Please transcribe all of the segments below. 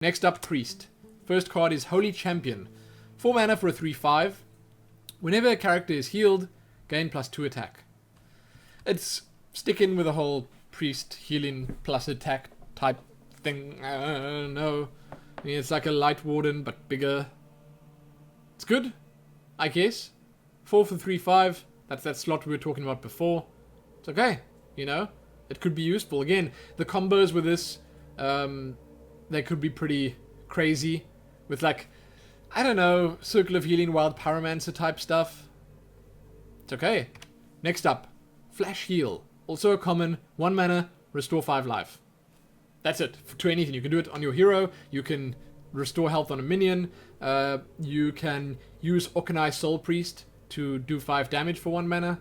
Next up, Priest. First card is Holy Champion. 4 mana for a 3/5. Whenever a character is healed, gain +2 attack. It's sticking with the whole Priest healing plus attack type thing. I don't know. I mean, it's like a Light Warden, but bigger. It's good, I guess. 4 for 3/5. That's that slot we were talking about before. It's okay, you know. It could be useful. Again, the combos with this, they could be pretty crazy. With like, I don't know, Circle of Healing, Wild Pyromancer type stuff. It's okay. Next up, Flash Heal. Also a common, 1 mana, restore 5 life. That's it, to anything. You can do it on your hero, you can restore health on a minion, you can use Orkanai Soul Priest to do 5 damage for 1 mana.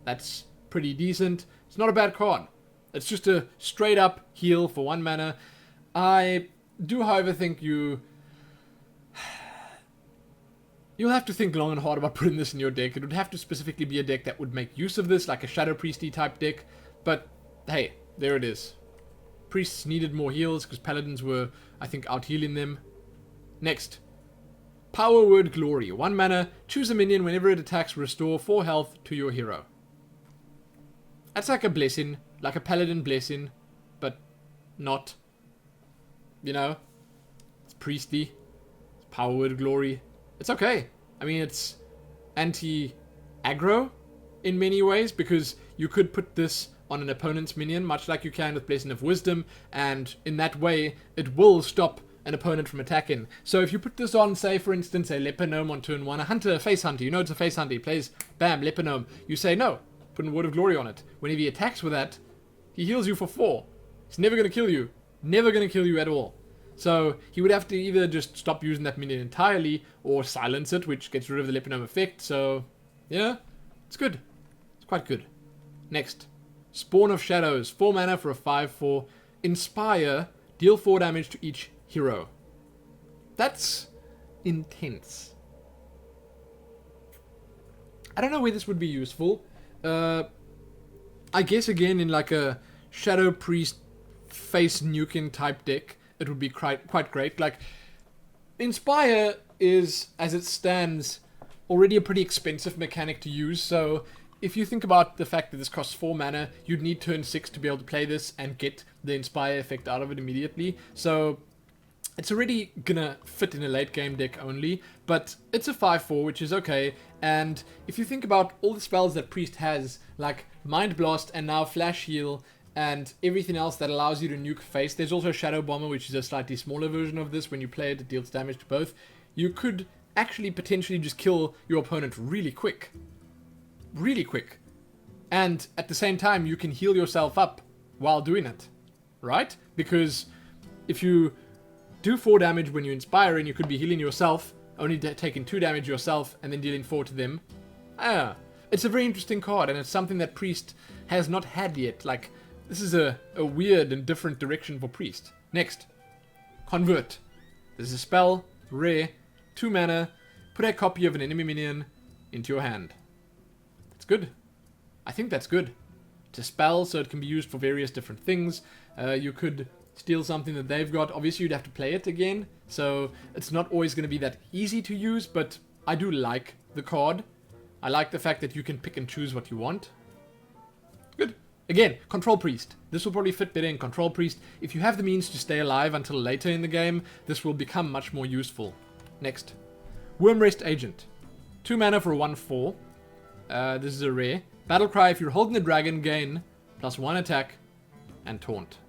That's pretty decent. It's not a bad card. It's just a straight up heal for 1 mana. I do, however, think you'll have to think long and hard about putting this in your deck. It would have to specifically be a deck that would make use of this, like a Shadow Priesty type deck. But hey, there it is. Priests needed more heals because Paladins were, I think, out healing them. Next, Power Word Glory. 1 mana, choose a minion whenever it attacks, restore 4 health to your hero. That's like a blessing, like a Paladin blessing, but not. You know, it's priestly, it's Power Word Glory. It's okay. I mean, it's anti-aggro in many ways, because you could put this on an opponent's minion, much like you can with Blessing of Wisdom, and in that way, it will stop an opponent from attacking. So if you put this on, say, for instance, a Leper Gnome on turn 1, a Hunter, a Face Hunter, you know it's a Face Hunter, he plays, bam, Leper Gnome, you say no, put a Word of Glory on it. Whenever he attacks with that, he heals you for 4. He's never going to kill you. Never going to kill you at all. So he would have to either just stop using that minion entirely or silence it, which gets rid of the Leper Gnome effect. So, yeah, it's good. It's quite good. Next, Spawn of Shadows. 4 mana for a 5/4. Inspire. Deal 4 damage to each hero. That's intense. I don't know where this would be useful. I guess again in like a Shadow Priest face nuking type deck, it would be quite great. Like, Inspire is, as it stands, already a pretty expensive mechanic to use, so if you think about the fact that this costs 4 mana, you'd need turn 6 to be able to play this and get the Inspire effect out of it immediately. So it's already gonna fit in a late game deck only, but it's a 5/4, which is okay. And if you think about all the spells that Priest has, like Mind Blast and now Flash Heal, and everything else that allows you to nuke face, there's also Shadow Bomber, which is a slightly smaller version of this. When you play it, it deals damage to both. You could actually potentially just kill your opponent really quick. Really quick. And at the same time, you can heal yourself up while doing it. Right? Because if you do 4 damage when you inspire, and you could be healing yourself, only taking 2 damage yourself, and then dealing 4 to them. It's a very interesting card, and it's something that Priest has not had yet. Like, this is a weird and different direction for Priest. Next, Convert. This is a spell, rare, 2 mana, put a copy of an enemy minion into your hand. It's good. I think that's good. It's a spell, so it can be used for various different things. You could steal something that they've got. Obviously, you'd have to play it again, so it's not always going to be that easy to use, but I do like the card. I like the fact that you can pick and choose what you want. Good. Again, Control Priest. This will probably fit better in Control Priest. If you have the means to stay alive until later in the game, this will become much more useful. Next, Wormrest Agent. 2 mana for a 1/4. This is a rare. Battlecry, if you're holding a dragon, gain +1 attack and taunt.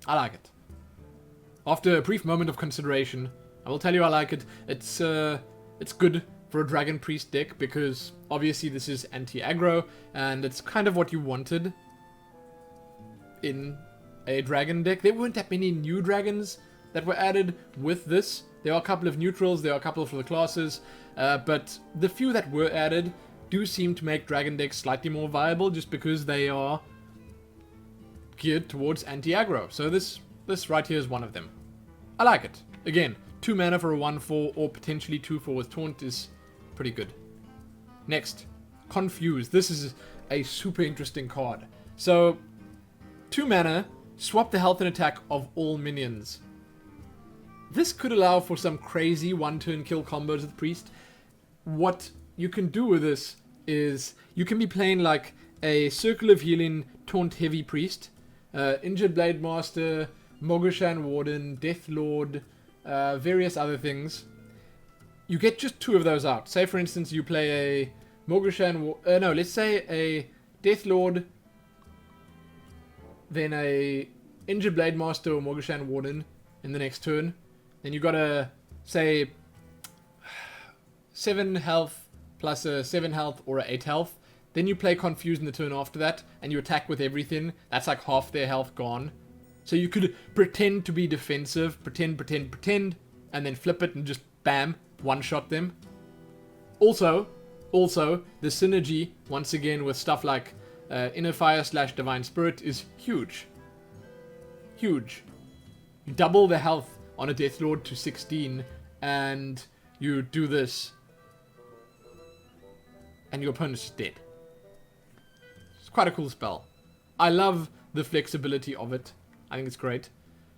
I like it. After a brief moment of consideration, I will tell you I like it. It's good for a Dragon Priest deck, because obviously this is anti-aggro, and it's kind of what you wanted in a dragon deck. There weren't that many new dragons that were added with this. There are a couple of neutrals, there are a couple for the classes, but the few that were added do seem to make dragon decks slightly more viable, just because they are geared towards anti-aggro. So this right here is one of them. I like it. Again, 2 mana for a 1/4, or potentially 2/4 with taunt is pretty good. Next, Confuse. This is a super interesting card. So, 2 mana, Swap the health and attack of all minions. This could allow for some crazy one-turn kill combos with Priest. What you can do with this is you can be playing like a Circle of Healing Taunt Heavy Priest, Injured Blade Master, Mogoshan Warden, Death Lord, various other things. You get just 2 of those out. Say for instance you play a Mogoshan, let's say a Death Lord, then a Injured Blade Master or Mogoshan Warden in the next turn. Then you got a, say, 7 health plus a 7 health or a 8 health. Then you play Confuse in the turn after that, and you attack with everything. That's like half their health gone. So you could pretend to be defensive, pretend, and then flip it and just bam, one-shot them. Also, the synergy, once again, with stuff like Inner Fire / Divine Spirit is huge. Huge. You double the health on a Death Lord to 16, and you do this, and your opponent's just dead. It's quite a cool spell. I love the flexibility of it. I think it's great.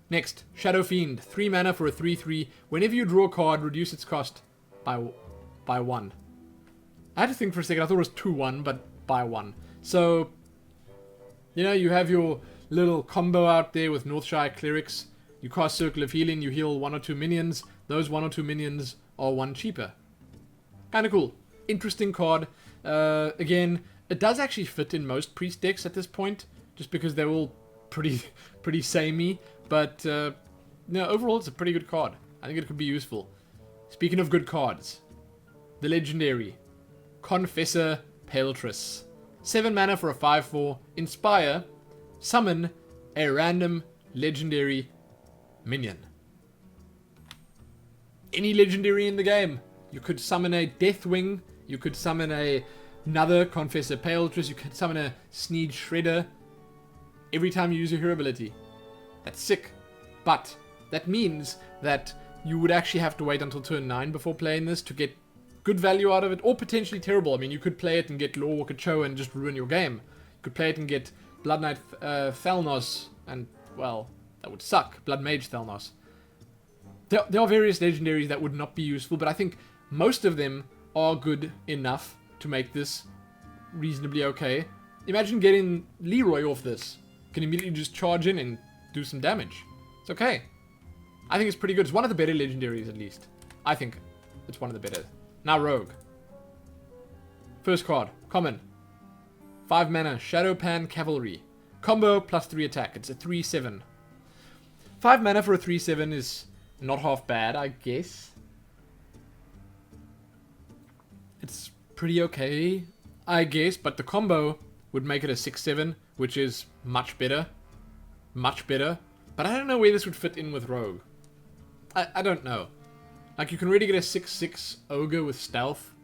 Next, Shadow Fiend. 3 mana for a 3/3. Whenever you draw a card, reduce its cost by 1. I had to think for a second. I thought it was 2/1, but by 1. So, you know, you have your little combo out there with Northshire Clerics. You cast Circle of Healing, you heal 1 or 2 minions. Those 1 or 2 minions are 1 cheaper. Kinda cool. Interesting card. Again, it does actually fit in most Priest decks at this point, just because they're all pretty samey. But, no, overall it's a pretty good card. I think it could be useful. Speaking of good cards, the legendary Confessor Paeltris. 7 mana for a 5/4. Inspire. Summon a random legendary minion. Any legendary in the game. You could summon a Deathwing. You could summon another Confessor Paeltris. You could summon a Sneed Shredder. Every time you use your hero ability. That's sick. But that means that you would actually have to wait until turn 9 before playing this to get good value out of it, or potentially terrible. I mean, you could play it and get Lorewalker Cho and just ruin your game. You could play it and get Blood Knight Thalnos, and, well, that would suck. Blood Mage Thalnos. There are various legendaries that would not be useful, but I think most of them are good enough to make this reasonably okay. Imagine getting Leroy off this. You can immediately just charge in and do some damage. It's okay. I think it's pretty good. It's one of the better legendaries, at least. I think it's one of the better. Now Rogue. First card. Common. 5 mana. Shadowpan Cavalry. Combo plus 3 attack. It's a 3/7. 5 mana for a 3/7 is not half bad, I guess. It's pretty okay, I guess, but the combo would make it a 6/7, which is much better. Much better. But I don't know where this would fit in with Rogue. I don't know. Like, you can really get a 6/6 Ogre with Stealth,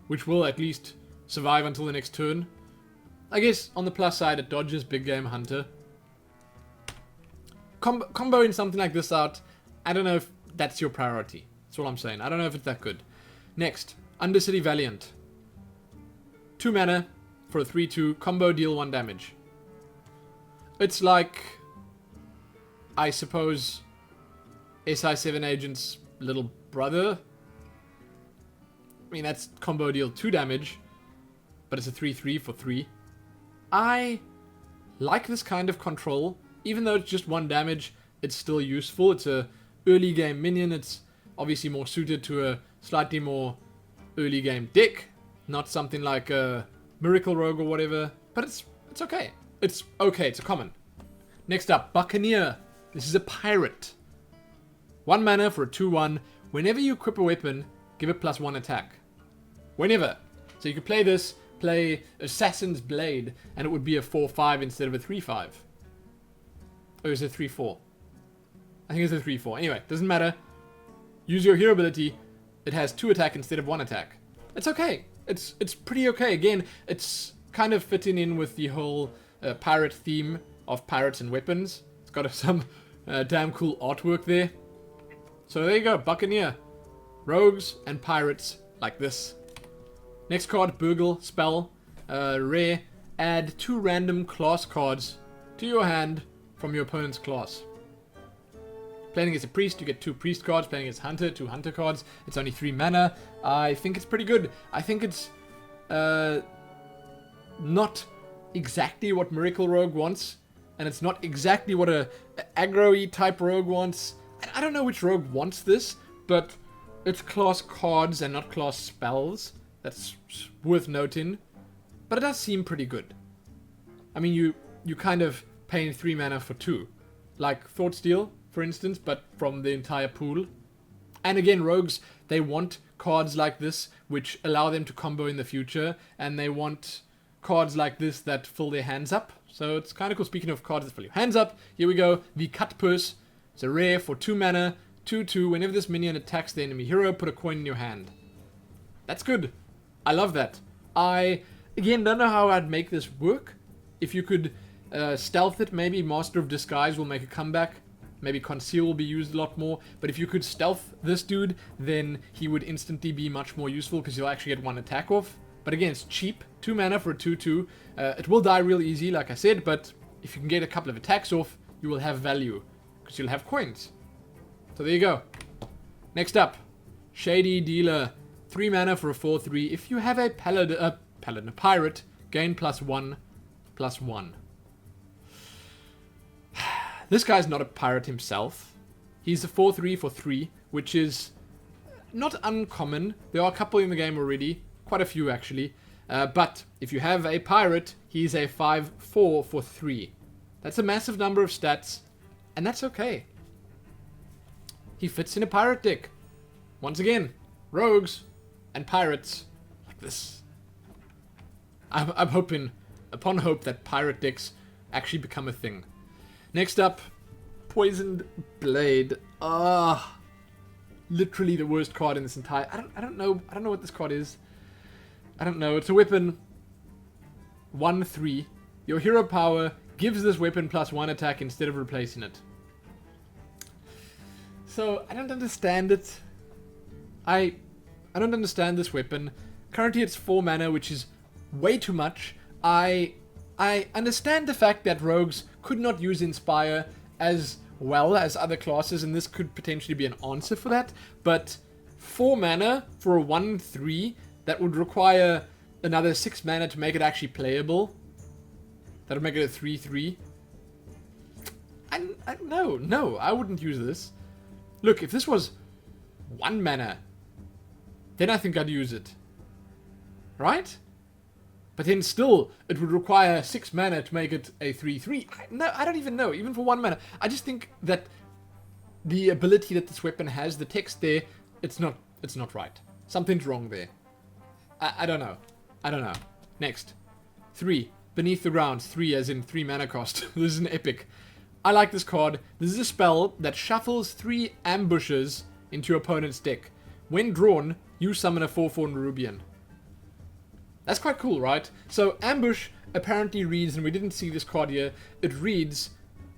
which will at least survive until the next turn. I guess, on the plus side, it dodges Big Game Hunter. Comboing something like this out, I don't know if that's your priority. That's all I'm saying. I don't know if it's that good. Next, Undercity Valiant. 2 mana for a 3/2. Combo, deal 1 damage. It's like, I suppose, SI7 Agent's little brother. I mean, that's combo, deal 2 damage, but it's a 3/3 for 3. I like this kind of control. Even though it's just 1 damage, it's still useful. It's a early game minion. It's obviously more suited to a slightly more early game deck. Not something like a Miracle Rogue or whatever. But it's okay. It's okay. It's a common. Next up, Buccaneer. This is a pirate. 1 mana for a 2/1. Whenever you equip a weapon, give it +1 attack. Whenever. So you could play this, play Assassin's Blade, and it would be a 4/5 instead of a 3/5. Or is it 3/4? I think it's a 3/4. Anyway, doesn't matter. Use your hero ability. It has 2 attack instead of 1 attack. It's okay. It's pretty okay. Again, it's kind of fitting in with the whole pirate theme of pirates and weapons. It's got some damn cool artwork there. So there you go. Buccaneer. Rogues and pirates like this. Next card, Burgle Spell. Rare. Add 2 random class cards to your hand from your opponent's class. Playing against a priest, you get 2 priest cards. Playing against hunter, 2 hunter cards. It's only 3 mana. I think it's pretty good. I think it's not exactly what Miracle Rogue wants, and it's not exactly what a aggro-y type rogue wants. I don't know which rogue wants this, but it's class cards and not class spells. That's worth noting. But it does seem pretty good. I mean, you kind of paying 3 mana for 2. Like Thought Steal, for instance, but from the entire pool. And again, rogues, they want cards like this, which allow them to combo in the future, and they want cards like this that fill their hands up. So it's kind of cool. Speaking of cards that fill your hands up, here we go. The Cut Purse. It's a rare for 2 mana, 2/2. Whenever this minion attacks the enemy hero, put a coin in your hand. That's good. I love that. I, again, don't know how I'd make this work. If you could stealth it, maybe Master of Disguise will make a comeback. Maybe Conceal will be used a lot more. But if you could stealth this dude, then he would instantly be much more useful because you'll actually get 1 attack off. But again, it's cheap. 2 mana for a 2/2. It will die real easy, like I said, but if you can get a couple of attacks off, you will have value because you'll have coins. So there you go. Next up, Shady Dealer. 3 mana for a 4/3. If you have a pirate, gain +1/+1. This guy's not a pirate himself. He's a 4/3 for 3, which is not uncommon. There are a couple in the game already. Quite a few, actually. But if you have a pirate, he's a 5/4 for 3. That's a massive number of stats, and that's okay. He fits in a pirate deck. Once again, rogues and pirates like this. I'm hoping, upon hope, that pirate decks actually become a thing. Next up, Poisoned Blade. Literally the worst card in this entire... I don't know what this card is. I don't know. It's a weapon. 1/3. Your hero power gives this weapon +1 attack instead of replacing it. So, I don't understand it. I don't understand this weapon. Currently it's 4 mana, which is way too much. I understand the fact that rogues could not use Inspire as well as other classes, and this could potentially be an answer for that. But 4 mana for a 1/3 that would require another 6 mana to make it actually playable. That would make it a 3/3. No, I wouldn't use this. Look, if this was 1 mana, then I think I'd use it. Right? But then still, it would require 6 mana to make it a 3/3. I don't even know. Even for 1 mana. I just think that the ability that this weapon has, the text there, it's not right. Something's wrong there. I don't know. Next. 3. Beneath the Ground. 3 as in 3 mana cost. This is an epic. I like this card. This is a spell that shuffles 3 ambushes into your opponent's deck. When drawn, you summon a 4/4 Nerubian. That's quite cool, right? So Ambush apparently reads, and we didn't see this card here, it reads,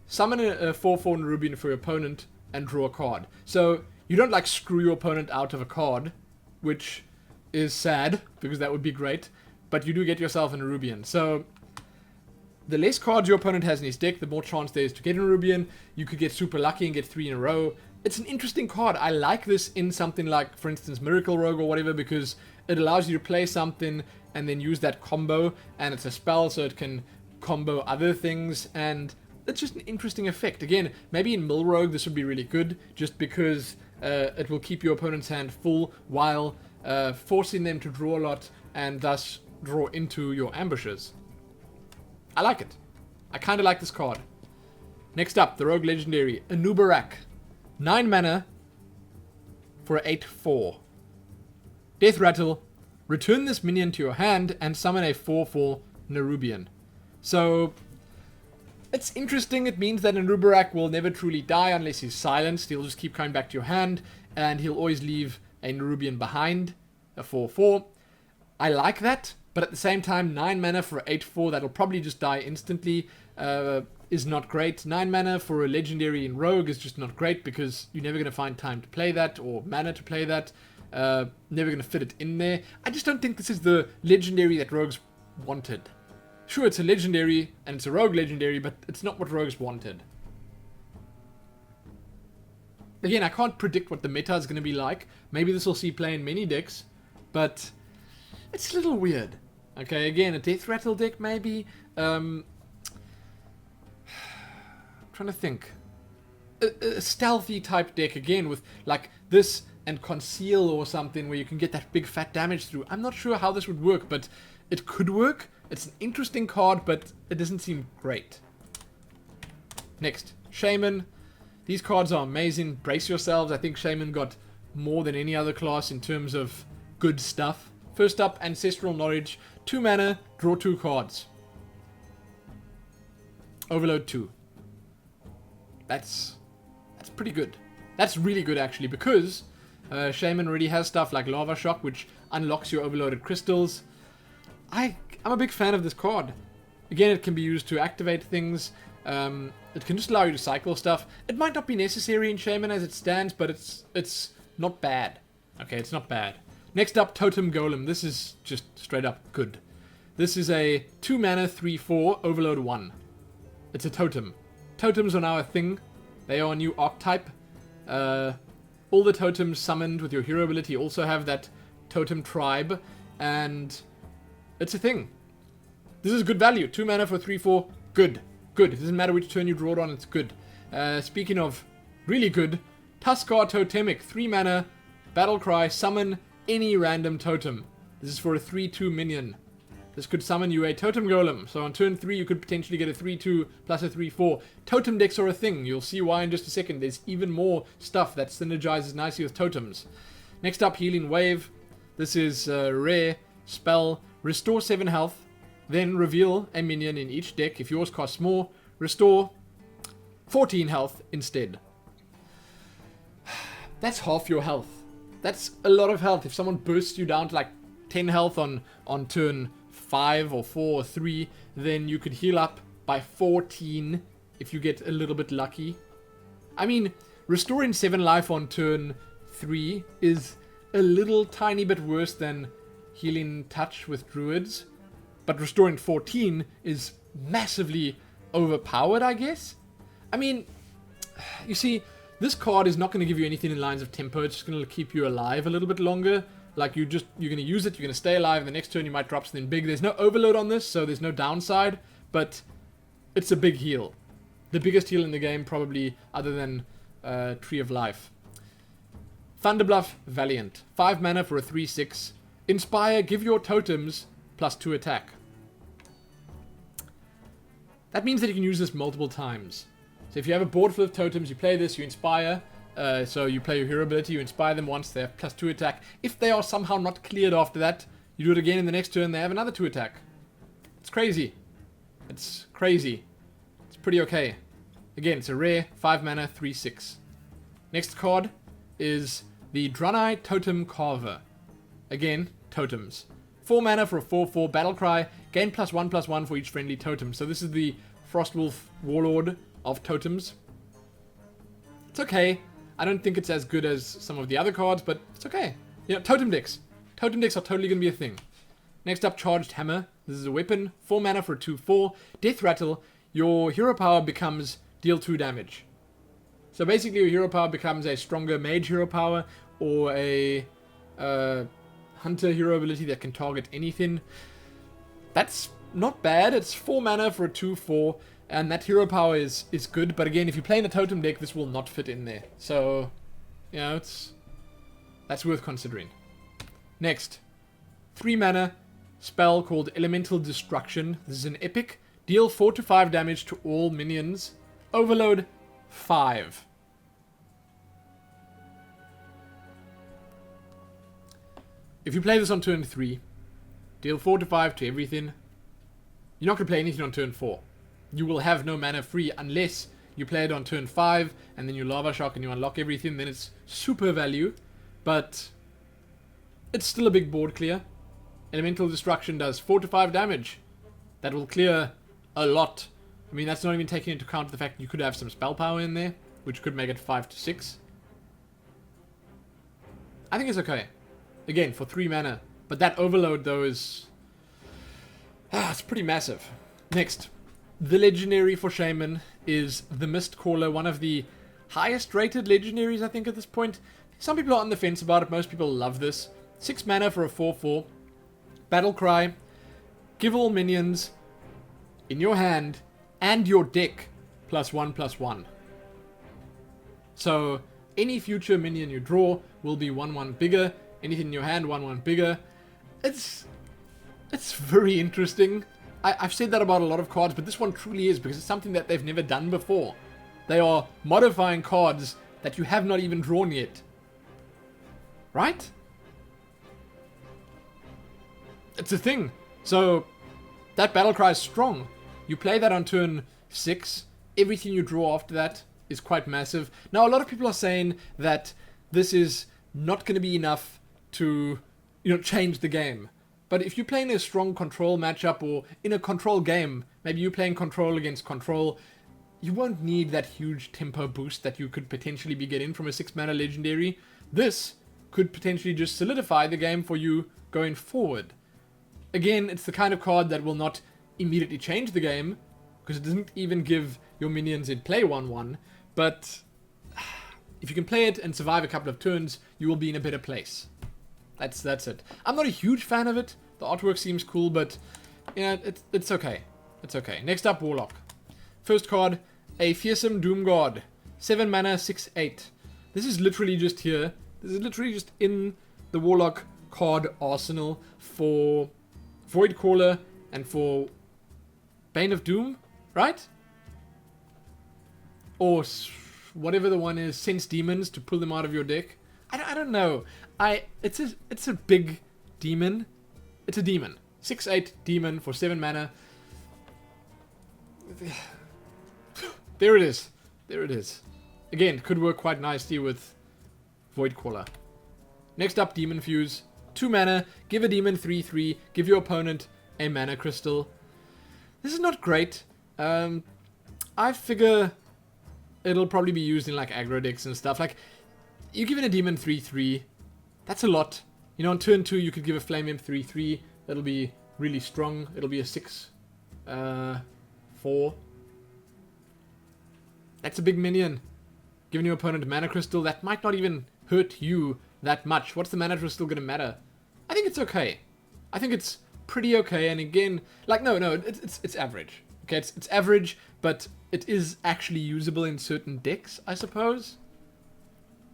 summon a 4/4 Nerubian for your opponent and draw a card. So you don't like screw your opponent out of a card, which is sad, because that would be great, but you do get yourself a Nerubian. So the less cards your opponent has in his deck, the more chance there is to get a Nerubian. You could get super lucky and get 3 in a row. It's an interesting card. I like this in something like, for instance, Miracle Rogue or whatever, because it allows you to play something and then use that combo, and it's a spell, so it can combo other things, and it's just an interesting effect. Again, maybe in Mill Rogue this would be really good, just because it will keep your opponent's hand full while forcing them to draw a lot, and thus draw into your ambushes. I like it. I kind of like this card. Next up, the Rogue Legendary, Anubarak. 9 mana for 8/4. Death Rattle. Return this minion to your hand and summon a 4/4 Nerubian. So, it's interesting. It means that Anubarak will never truly die unless he's silenced. He'll just keep coming back to your hand, and he'll always leave a Nerubian behind, a 4/4. I like that, but at the same time, 9 mana for 8/4 that'll probably just die instantly is not great. 9 mana for a legendary in Rogue is just not great, because you're never going to find time to play that, or mana to play that. Never going to fit it in there. I just don't think this is the legendary that Rogues wanted. Sure, it's a legendary, and it's a Rogue legendary, but it's not what Rogues wanted. Again, I can't predict what the meta is going to be like. Maybe this will see play in many decks, but it's a little weird. Okay, again, a Death Rattle deck maybe. I'm trying to think. A stealthy type deck again with like this and Conceal or something where you can get that big fat damage through. I'm not sure how this would work, but it could work. It's an interesting card, but it doesn't seem great. Next, Shaman. These cards are amazing. Brace yourselves. I think Shaman got more than any other class in terms of good stuff. First up, Ancestral Knowledge. 2 mana, draw 2 cards. Overload 2. That's pretty good. That's really good actually, because Shaman already has stuff like Lava Shock, which unlocks your overloaded crystals. I'm a big fan of this card. Again, it can be used to activate things. It can just allow you to cycle stuff. It might not be necessary in Shaman as it stands, but it's not bad. Okay, it's not bad. Next up, Totem Golem. This is just straight up good. This is a 2 mana 3/4 overload 1. It's a totem. Totems are now a thing. They are a new archetype. All the totems summoned with your hero ability also have that totem tribe, and it's a thing. This is good value. 2 mana for 3/4. Good. Good. It doesn't matter which turn you draw it on, it's good. Speaking of really good, Tuskar Totemic. 3 mana, Battlecry, summon any random totem. This is for a 3/2 minion. This could summon you a Totem Golem. So on turn 3, you could potentially get a 3/2 plus a 3/4. Totem decks are a thing. You'll see why in just a second. There's even more stuff that synergizes nicely with totems. Next up, Healing Wave. This is a rare spell. Restore 7 health. Then reveal a minion in each deck. If yours costs more, restore 14 health instead. That's half your health. That's a lot of health. If someone bursts you down to like 10 health on turn 5 or 4 or 3, then you could heal up by 14 if you get a little bit lucky. I mean, restoring 7 life on turn 3 is a little tiny bit worse than Healing Touch with Druids, but restoring 14 is massively overpowered, I guess. I mean, you see, this card is not going to give you anything in lines of tempo. It's just going to keep you alive a little bit longer. Like, you're going to use it, you're going to stay alive, and the next turn you might drop something big. There's no overload on this, so there's no downside, but it's a big heal. The biggest heal in the game, probably, other than Tree of Life. Thunderbluff Valiant. 5 mana for a 3/6. Inspire, give your totems +2 attack. That means that you can use this multiple times. So if you have a board full of totems, you play this, you inspire. So you play your hero ability, you inspire them once, they have +2 attack. If they are somehow not cleared after that, you do it again in the next turn, they have another 2 attack. It's crazy. It's crazy. It's pretty okay. Again, it's a rare 5 mana 3/6. Next card is the Draenei Totem Carver. Again, totems. 4 mana for a 4/4 Battlecry. Gain +1/+1 for each friendly totem. So this is the Frostwolf Warlord of totems. It's okay. I don't think it's as good as some of the other cards, but it's okay. You know, totem decks. Totem decks are totally going to be a thing. Next up, Charged Hammer. This is a weapon. 4 mana for a 2/4. Death Rattle. Your hero power becomes deal 2 damage. So basically your hero power becomes a stronger mage hero power or a hunter hero ability that can target anything. That's not bad. It's 4 mana for a 2/4. And that hero power is good, but again, if you play in a totem deck, this will not fit in there. So, you know, that's worth considering. Next, 3 mana spell called Elemental Destruction. This is an epic. Deal 4 to 5 damage to all minions. Overload 5. If you play this on turn 3, deal 4 to 5 to everything. You're not going to play anything on turn 4. You will have no mana free unless you play it on turn 5 and then you Lava Shock and you unlock everything. Then it's super value, but it's still a big board clear. Elemental Destruction does 4 to 5 damage. That will clear a lot. I mean, that's not even taking into account the fact you could have some spell power in there, which could make it 5 to 6. I think it's okay. Again, for 3 mana. But that overload, though, is... it's pretty massive. Next. The legendary for Shaman is the Mistcaller, one of the highest rated legendaries, I think, at this point. Some people are on the fence about it. Most people love this. 6 mana for a 4/4. Battle Cry. Give all minions in your hand and your deck +1/+1. So any future minion you draw will be 1/1 bigger. Anything in your hand, 1/1 bigger. It's very interesting. I've said that about a lot of cards, but this one truly is, because it's something that they've never done before. They are modifying cards that you have not even drawn yet. Right? It's a thing. So that battle cry is strong. You play that on turn 6. Everything you draw after that is quite massive. Now, a lot of people are saying that this is not going to be enough to, change the game. But if you're playing a strong control matchup, or in a control game, maybe you're playing control against control, you won't need that huge tempo boost that you could potentially be getting from a 6 mana legendary. This could potentially just solidify the game for you going forward. Again, it's the kind of card that will not immediately change the game, because it doesn't even give your minions in play 1/1, but if you can play it and survive a couple of turns, you will be in a better place. That's it. I'm not a huge fan of it. The artwork seems cool, but it's okay. It's okay. Next up, Warlock. First card, a Fearsome Doom God. 7 mana, 6/8. This is literally just here. This is literally just in the Warlock card arsenal for Voidcaller and for Bane of Doom, right? Or whatever the one is, Sense Demons, to pull them out of your deck. I don't know. It's a big demon. It's a demon. 6/8 demon for 7 mana. There it is. There it is. Again, could work quite nicely with Voidcaller. Next up, Demon Fuse. 2 mana, give a demon 3/3, give your opponent a mana crystal. This is not great. I figure it'll probably be used in like aggro decks and stuff. Like, you're giving a demon 3/3, that's a lot. On turn 2 you could give a Flame Imp 3/3, that'll be really strong. It'll be a 6/4. That's a big minion. Giving your opponent a mana crystal, that might not even hurt you that much. What's the mana crystal gonna matter? I think it's okay. I think it's pretty okay, and again, like, no, it's average. Okay, it's average, but it is actually usable in certain decks, I suppose.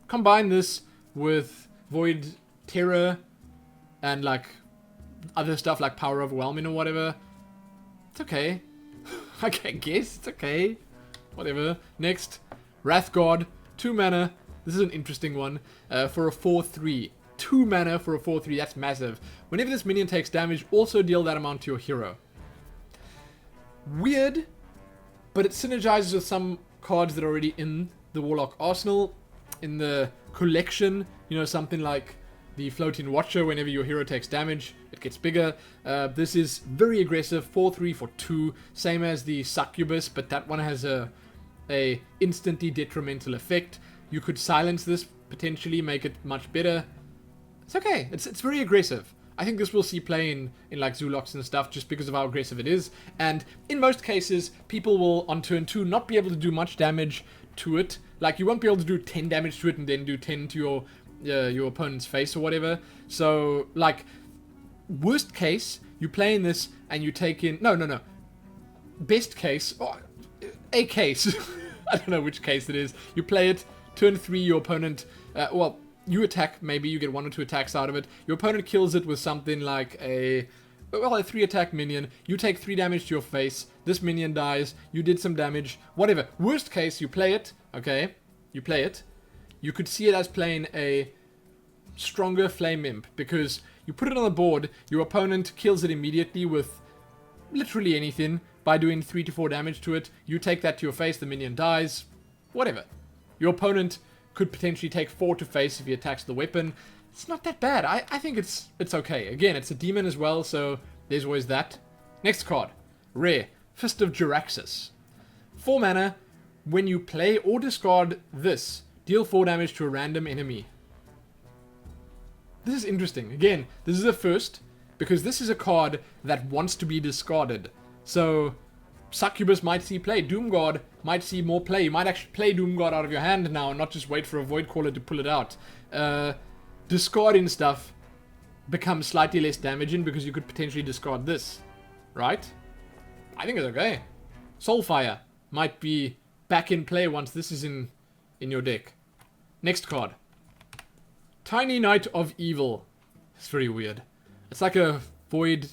Combine this with Void Terror and like other stuff like Power Overwhelming or whatever. It's okay. I guess it's okay. Whatever. Next, Wrath God, 2 mana. This is an interesting one. For a 4/3. 2 mana for a 4/3, that's massive. Whenever this minion takes damage, also deal that amount to your hero. Weird, but it synergizes with some cards that are already in the Warlock arsenal. In the collection, something like the Floating Watcher. Whenever your hero takes damage, it gets bigger. This is very aggressive, 4/3 for 2, same as the Succubus, but that one has a instantly detrimental effect. You could silence this, potentially make it much better. It's okay. It's very aggressive. I think this will see play in like Zulocks and stuff, just because of how aggressive it is. And in most cases, people will on turn 2 not be able to do much damage to it. Like, you won't be able to do 10 damage to it and then do 10 to your opponent's face or whatever. So, like, worst case, you play in this and you take in... No. Best case, or a case. I don't know which case it is. You play it, turn 3, your opponent... you attack, maybe you get 1 or 2 attacks out of it. Your opponent kills it with something like a 3-attack minion. You take 3 damage to your face. This minion dies. You did some damage. Whatever. Worst case, you play it. Okay? You play it. You could see it as playing a stronger Flame Imp, because you put it on the board, your opponent kills it immediately with literally anything by doing 3 to 4 damage to it. You take that to your face, the minion dies. Whatever. Your opponent could potentially take 4 to face if he attacks the weapon. It's not that bad. I think it's okay. Again, it's a demon as well, so there's always that. Next card. Rare. Fist of Jaraxxus. 4 mana. When you play or discard this, deal 4 damage to a random enemy. This is interesting. Again, this is a first, because this is a card that wants to be discarded. So, Succubus might see play. Doomguard might see more play. You might actually play Doomguard out of your hand now and not just wait for a Voidcaller to pull it out. Discarding stuff becomes slightly less damaging because you could potentially discard this. Right? I think it's okay. Soulfire might be back in play once this is in your deck. Next card. Tiny Knight of Evil. It's very weird. It's like a void...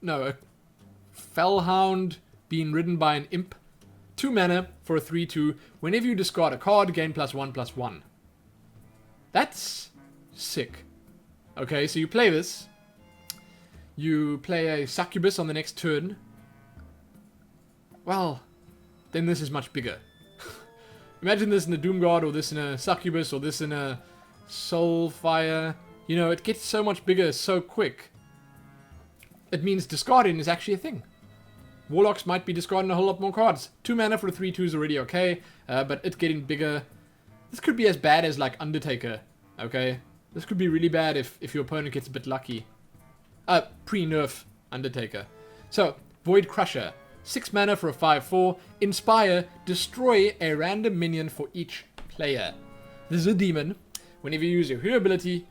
No, a Fellhound being ridden by an imp. 2 mana for a 3/2. Whenever you discard a card, gain +1/+1. That's sick. Okay, so you play this. You play a Succubus on the next turn. Well, then this is much bigger. Imagine this in a Doomguard, or this in a Succubus, or this in a Soulfire. You know, it gets so much bigger so quick. It means discarding is actually a thing. Warlocks might be discarding a whole lot more cards. 2 mana for a 3/2 is already okay, but it getting bigger. This could be as bad as like Undertaker, okay? This could be really bad if your opponent gets a bit lucky. Pre-nerf Undertaker. So, Void Crusher. 6 mana for a 5/4. Inspire, destroy a random minion for each player. This is a demon. Whenever you use your hero ability,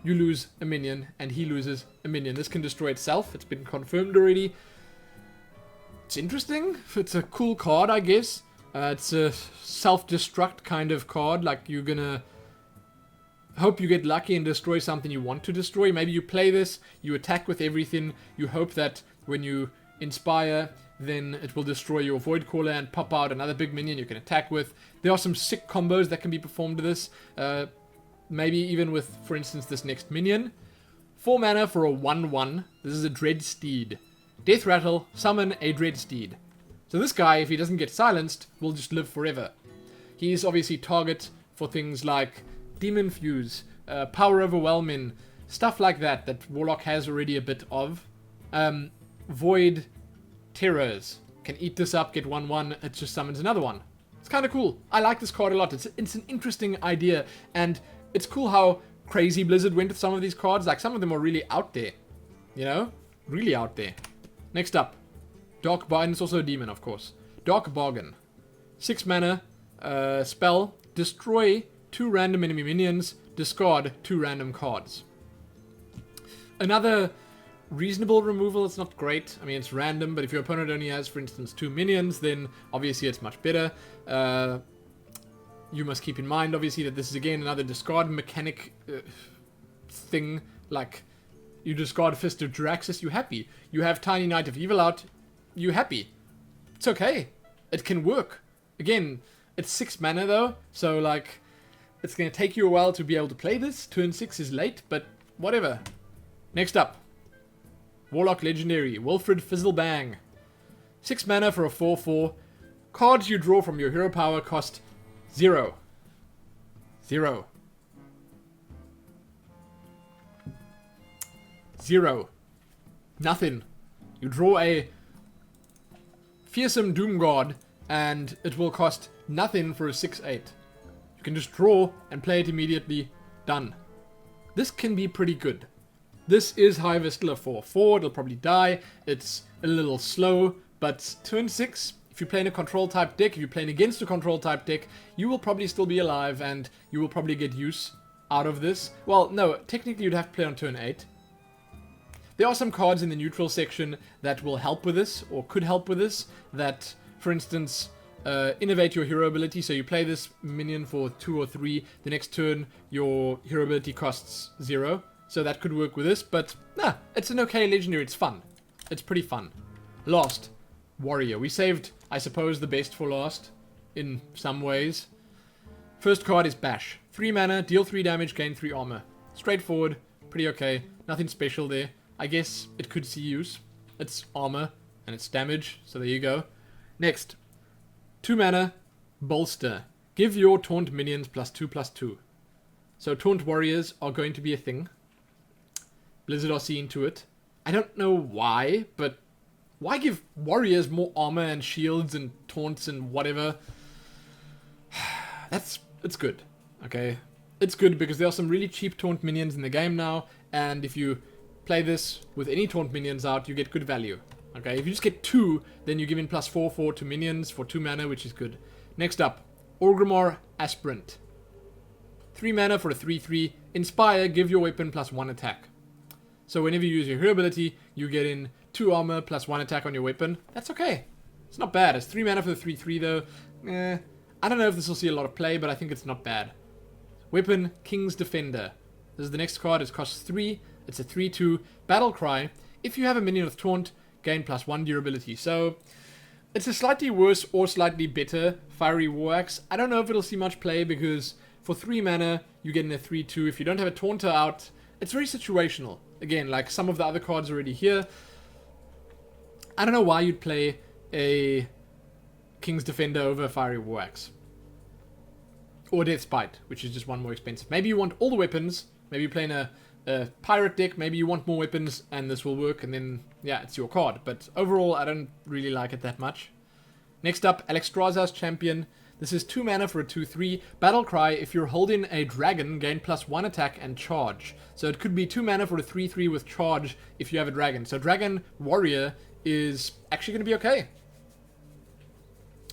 you lose a minion, and he loses a minion. This can destroy itself. It's been confirmed already. It's interesting. It's a cool card, I guess. It's a self-destruct kind of card. Like, you're gonna hope you get lucky and destroy something you want to destroy. Maybe you play this, you attack with everything. You hope that when you inspire, then it will destroy your Voidcaller and pop out another big minion you can attack with. There are some sick combos that can be performed to this. Maybe even with, for instance, this next minion. 4 mana for a 1/1. This is a Dread Steed. Death Rattle, summon a Dread Steed. So this guy, if he doesn't get silenced, will just live forever. He's obviously target for things like Demon Fuse, Power Overwhelming, stuff like that, that Warlock has already a bit of. Void Terrors. Can eat this up, get 1/1, it just summons another one. It's kind of cool. I like this card a lot. It's an interesting idea, and it's cool how crazy Blizzard went with some of these cards. Like, some of them are really out there. You know? Really out there. Next up. Dark Bargain. It's also a demon, of course. Dark Bargain. 6 mana. Spell. Destroy 2 random enemy minions. Discard 2 random cards. Another reasonable removal. It's not great. I mean, it's random, but if your opponent only has, for instance, 2 minions, then obviously it's much better. You must keep in mind, obviously, that this is, again, another discard mechanic thing. Like, you discard Fist of Jaraxxus, you happy. You have Tiny Knight of Evil out, you happy. It's okay. It can work. Again, it's 6 mana, though, so, like, it's going to take you a while to be able to play this. Turn 6 is late, but whatever. Next up. Warlock Legendary. Wilfred Fizzlebang. 6 mana for a 4/4. Cards you draw from your hero power cost 0. 0. 0. Nothing. You draw a fearsome Doomguard, and it will cost nothing for a 6/8. You can just draw and play it immediately. Done. This can be pretty good. This is, however, still a 4/4. It'll probably die. It's a little slow, but turn 6, if you're playing a control type deck, if you're playing against a control type deck, you will probably still be alive, and you will probably get use out of this. Well, no, technically you'd have to play on turn 8. There are some cards in the neutral section that will help with this, or could help with this, that, for instance, innovate your hero ability. So you play this minion for 2 or 3, the next turn your hero ability costs 0. So that could work with this, but nah, it's an okay legendary. It's fun. It's pretty fun. Last, Warrior. We saved, I suppose, the best for last, in some ways. First card is Bash. 3 mana, deal 3 damage, gain 3 armor. Straightforward, pretty okay. Nothing special there. I guess it could see use. It's armor, and it's damage, so there you go. Next, 2 mana, Bolster. Give your taunt minions +2/+2. So taunt warriors are going to be a thing. Blizzard are seeing to it. I don't know why, but why give warriors more armor and shields and taunts and whatever? It's good, okay? It's good because there are some really cheap taunt minions in the game now, and if you play this with any taunt minions out, you get good value. Okay, if you just get 2, then you give in +4/4 to minions for 2 mana, which is good. Next up, Orgrimmar Aspirant. 3 mana for a 3/3. Inspire, give your weapon +1 attack. So whenever you use your hero ability, you get in 2 armor +1 attack on your weapon. That's okay. It's not bad. It's 3 mana for the 3/3 though. I don't know if this will see a lot of play, but I think it's not bad. Weapon, King's Defender. This is the next card. It costs 3. It's a 3/2. Battle Cry. If you have a minion with Taunt, gain +1 durability. So it's a slightly worse or slightly better Fiery War Axe. I don't know if it'll see much play because for 3 mana, you get in a 3/2. If you don't have a Taunter out, it's very situational. Again, like some of the other cards already here. I don't know why you'd play a King's Defender over a Fiery War Axe. Or Death Spite, which is just one more expensive. Maybe you want all the weapons. Maybe you're playing a pirate deck. Maybe you want more weapons and this will work. And then, yeah, it's your card. But overall, I don't really like it that much. Next up, Alexstrasza's Champion. This is 2 mana for a 2/3. Battle Cry. If you're holding a dragon, gain +1 attack and charge. So it could be 2 mana for a 3/3 with charge if you have a dragon. So Dragon Warrior is actually going to be okay.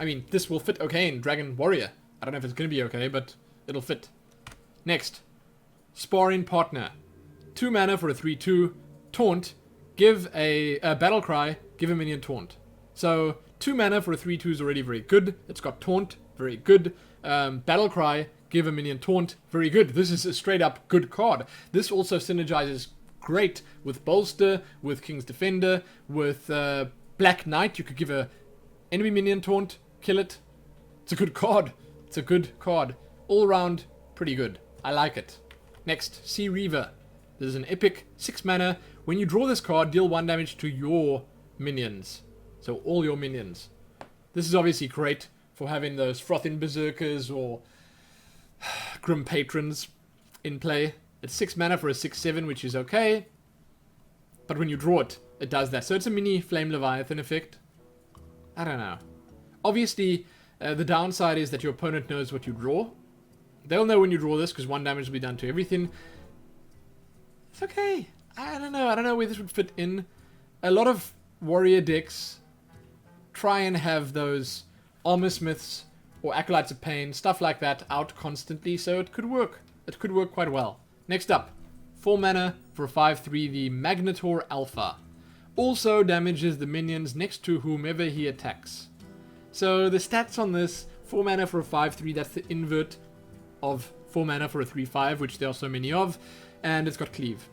I mean, this will fit okay in Dragon Warrior. I don't know if it's going to be okay, but it'll fit. Next, Sparring Partner. 2 mana for a 3/2. Taunt. Give a Battle Cry. Give a minion Taunt. So 2 mana for a 3/2 is already very good. It's got Taunt. Very good. Battle Cry. Give a minion Taunt. Very good. This is a straight up good card. This also synergizes great with Bolster, with King's Defender, with Black Knight. You could give a enemy minion Taunt. Kill it. It's a good card. It's a good card. All around, pretty good. I like it. Next, Sea Reaver. This is an epic 6 mana. When you draw this card, deal 1 damage to your minions. So all your minions. This is obviously great for having those Frothing Berserkers or Grim Patrons in play. It's 6 mana for a 6/7, which is okay. But when you draw it, it does that. So it's a mini Flame Leviathan effect. I don't know. Obviously, the downside is that your opponent knows what you draw. They'll know when you draw this because 1 damage will be done to everything. It's okay. I don't know. I don't know where this would fit in. A lot of warrior decks try and have those Armor Smiths or Acolytes of Pain, stuff like that, out constantly. So it could work. It could work quite well. Next up, 4 mana for a 5/3, the Magnetor Alpha. Also damages the minions next to whomever he attacks. So the stats on this, 4 mana for a 5/3, that's the invert of 4 mana for a 3/5, which there are so many of, and it's got Cleave.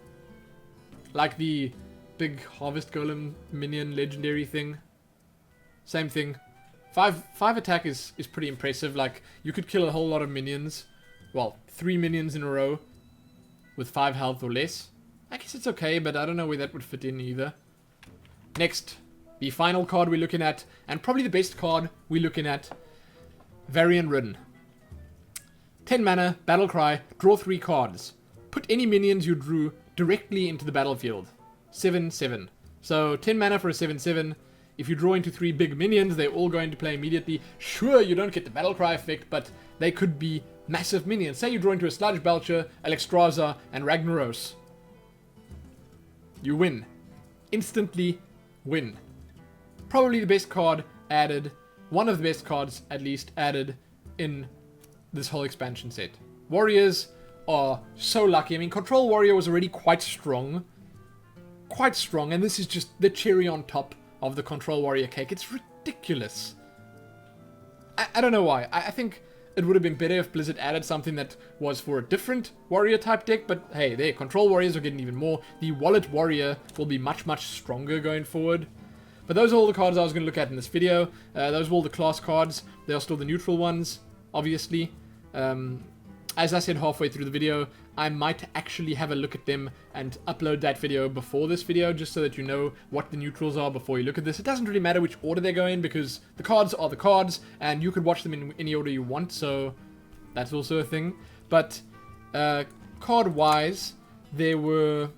Like the big Harvest Golem minion legendary thing. Same thing. 5 attack is pretty impressive. Like, you could kill a whole lot of minions. Well, 3 minions in a row with 5 health or less. I guess it's okay, but I don't know where that would fit in either. Next, the final card we're looking at, and probably the best card we're looking at, Varian Ridden. 10 mana, Battle Cry, draw 3 cards. Put any minions you drew directly into the battlefield. 7/7. So 10 mana for a 7/7. If you draw into 3 big minions, they're all going to play immediately. Sure, you don't get the Battle Cry effect, but they could be massive minions. Say you draw into a Sludge Belcher, Alexstrasza, and Ragnaros. You win. Instantly win. Probably the best card added. One of the best cards, at least, added in this whole expansion set. Warriors are so lucky. I mean, Control Warrior was already quite strong. Quite strong, and this is just the cherry on top of the Control Warrior cake. It's ridiculous. I don't know why. I think it would have been better if Blizzard added something that was for a different warrior type deck, but hey, there, Control Warriors are getting even more. The Wallet Warrior will be much, much stronger going forward. But those are all the cards I was going to look at in this video. Those were all the class cards. They are still the neutral ones, obviously. As I said halfway through the video, I might actually have a look at them and upload that video before this video, just so that you know what the neutrals are before you look at this. It doesn't really matter which order they go in, because the cards are the cards, and you could watch them in any order you want, so that's also a thing. But card-wise, there were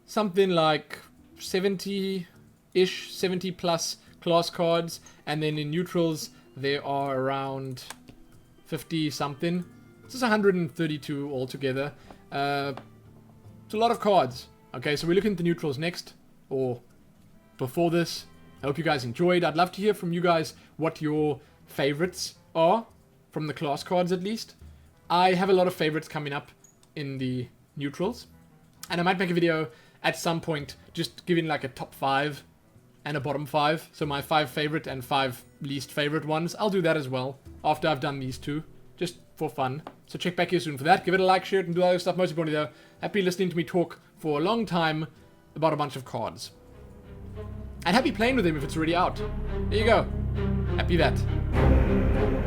something like 70-ish, 70 plus class cards, and then in neutrals, there are around 50 something. This is 132 altogether. It's a lot of cards. Okay, so we're looking at the neutrals next. or before this. I hope you guys enjoyed. I'd love to hear from you guys what your favorites are, from the class cards at least. I have a lot of favorites coming up in the neutrals, and I might make a video at some point just giving like a top 5 and a bottom 5. So my 5 favorite and 5 least favorite ones. I'll do that as well after I've done these 2, just for fun. So check back here soon for that. Give it a like, share it, and do other stuff. Most importantly though, happy listening to me talk for a long time about a bunch of cards. And happy playing with him if it's already out. There you go. Happy that.